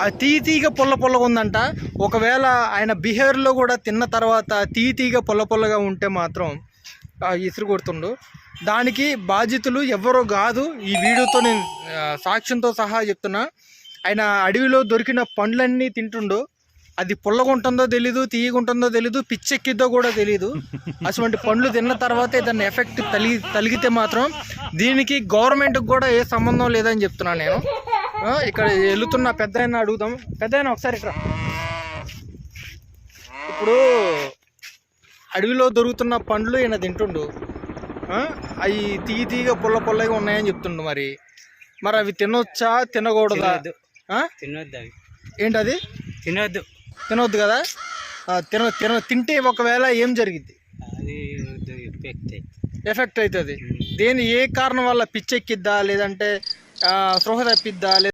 ఆ తీగ పుల్లగా ఉందంట. ఒకవేళ ఆయన బిహేవియర్లో కూడా తిన్న తర్వాత తీగ పుల్లగా ఉంటే మాత్రం ఇసురు కొడుతుండు. దానికి బాధితులు ఎవరో కాదు. ఈ వీడియోతో నేను సాక్ష్యంతో సహా చెప్తున్నా. ఆయన అడవిలో దొరికిన పండ్లన్నీ తింటుండు. అది పుల్లగా ఉంటుందో తెలీదు, తీయగా ఉంటుందో తెలీదు, పిచ్చెక్కిద్దో కూడా తెలీదు. అటువంటి పండ్లు తిన్న తర్వాతే దాన్ని ఎఫెక్ట్ తలిగితే మాత్రం దీనికి గవర్నమెంట్కి కూడా ఏ సంబంధం లేదని చెప్తున్నాను నేను. ఇక్కడ వెళుతున్న పెద్ద ఆయన అడుగుదాం. పెద్ద ఆయన ఒకసారి ఇక్కడ, ఇప్పుడు అడవిలో దొరుకుతున్న పండ్లు ఈయన తింటుండు. అవి తీగ పుల్లగా ఉన్నాయని చెప్తుండు. మరి అవి తినొచ్చా తినకూడదా? తినొద్దు. ఏంటది? తినొద్దు కదా. తింటే ఒకవేళ ఏం జరిగింది? ఎఫెక్ట్ అవుతుంది. దేని ఏ కారణం వల్ల పిచ్చెక్కిద్దా, లేదంటే స్పృహ తప్పిద్దా?